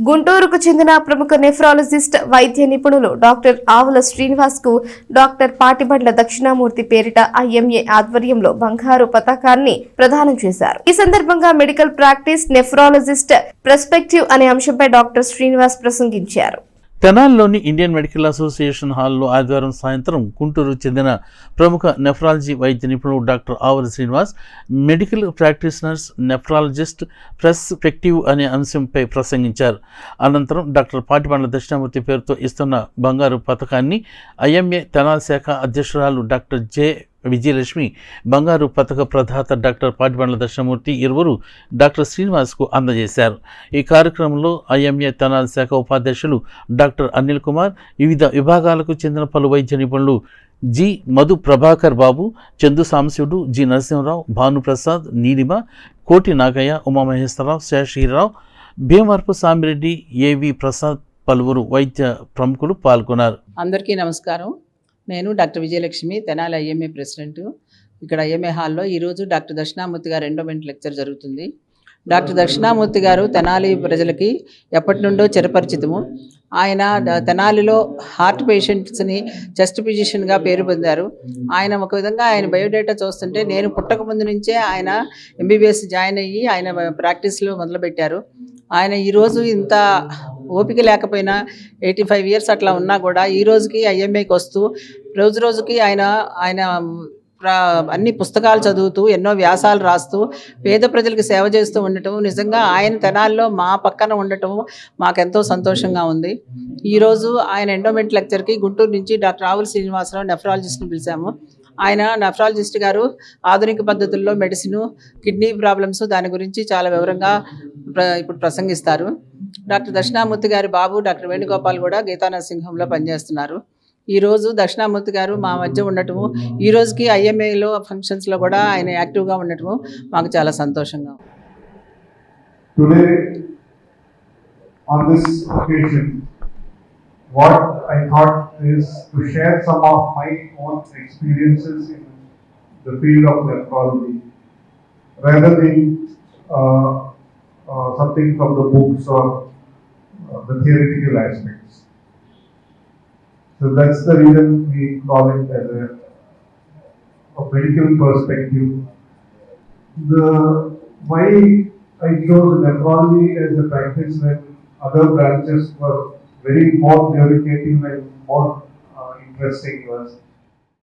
గుంటూరుకు చెందిన ప్రముఖ నెఫ్రాలజిస్ట్ వైద్య నిపుణులు డాక్టర్ ఆవుల శ్రీనివాస్ కు డాక్టర్ పాటిబండ్ల దక్షిణామూర్తి పేరిట ఐఎంఏ ఆధ్వర్యంలో బంగారు పతాకాన్ని ప్రదానం చేశారు. ఈ సందర్భంగా మెడికల్ ప్రాక్టీస్ నెఫ్రాలజిస్ట్ పర్స్పెక్టివ్ అనే అంశంపై డాక్టర్ శ్రీనివాస్ ప్రసంగించారు. తెనాలిలోని ఇండియన్ మెడికల్ అసోసియేషన్ హాల్లో ఆదివారం సాయంత్రం గుంటూరు చెందిన ప్రముఖ నెఫ్రాలజీ వైద్య నిపుణుడు డాక్టర్ ఆవుల Srinivas medical practitioners nephrologist perspective అనే అంశంపై ప్రసంగించారు. అనంతరం డాక్టర్ పాటిబండ్ల దక్షిణామూర్తి పేరుతో ఇస్తున్న బంగారు పథకాన్ని ఐఎంఏ తెనాలి శాఖ అధ్యక్షురాలు డాక్టర్ జె విజయలక్ష్మి, బంగారు పథక ప్రదాత డాక్టర్ పాటిబండ్ల దక్షిణామూర్తి ఇరువురు డాక్టర్ శ్రీనివాస్కు అందజేశారు. ఈ కార్యక్రమంలో ఐఎంఏ తెనాలి శాఖ ఉపాధ్యక్షులు డాక్టర్ అనిల్ కుమార్, వివిధ విభాగాలకు చెందిన పలు వైద్య నిపుణులు జి మధు ప్రభాకర్ బాబు, చందు సాంశివుడు, జి నరసింహరావు, భానుప్రసాద్, నీలిమ, కోటి నాగయ్య, ఉమామహేశ్వరరావు, శేషగిరిరావు, భీమవరపు సామిరెడ్డి, ఏవి ప్రసాద్, పలువురు వైద్య ప్రముఖులు పాల్గొన్నారు. అందరికీ నమస్కారం. నేను doctor Vijayalakshmi, Tenali IMA president. ఇక్కడ ఐఎంఏ హాల్లో ఈరోజు డాక్టర్ దక్షిణామూర్తి గారు ఎండోమెంట్ లెక్చర్ జరుగుతుంది. డాక్టర్ దక్షిణామూర్తి గారు తెనాలి ప్రజలకి ఎప్పటి నుండో చిరపరిచితము. ఆయన తెనాలిలో హార్ట్ పేషెంట్స్ని చెస్ట్ ఫిజిషియన్గా పేరు పొందారు. ఆయన ఒక విధంగా ఆయన బయోడేటా చూస్తుంటే నేను పుట్టక ముందు నుంచే ఆయన ఎంబీబీఎస్ జాయిన్ అయ్యి ఆయన ప్రాక్టీస్లో మొదలుపెట్టారు. ఆయన ఈరోజు ఇంత ఓపిక లేకపోయినా 85 ఇయర్స్ అట్లా ఉన్నా కూడా ఈ రోజుకి ఐఎంఏకి వస్తూ రోజు రోజుకి ఆయన అన్ని పుస్తకాలు చదువుతూ ఎన్నో వ్యాసాలు రాస్తూ పేద ప్రజలకు సేవ చేస్తూ ఉండటం, నిజంగా ఆయన తెనాల్లో మా పక్కన ఉండటం మాకెంతో సంతోషంగా ఉంది. ఈరోజు ఆయన ఎండోమెంట్ లెక్చర్కి గుంటూరు నుంచి డాక్టర్ ఆవుల శ్రీనివాసరావు నెఫ్రాలజిస్ట్ని పిలిచాము. ఆయన నెఫ్రాలజిస్ట్ గారు ఆధునిక పద్ధతుల్లో మెడిసిన్, కిడ్నీ ప్రాబ్లమ్స్ దాని గురించి చాలా వివరంగా ఇప్పుడు ప్రసంగిస్తారు. డాక్టర్ దక్షిణామూర్తి గారి బాబు డాక్టర్ వేణుగోపాల్ కూడా గీతా నరసింహంలో పనిచేస్తున్నారు. ఈరోజు దక్షిణామూర్తి గారు మా మధ్య ఉండటము, ఈ రోజుకి ఐఎంఏలో ఫంక్షన్స్లో కూడా ఆయన యాక్టివ్గా ఉండటము మాకు చాలా సంతోషంగా ఉంది. What I thought is to share some of my own experiences in the field of nephrology, rather than something from the books or the theoretical aspects. So that's the reason we call it as a medical perspective. Why I chose nephrology as a practice when other branches were very more theoretical and more interesting was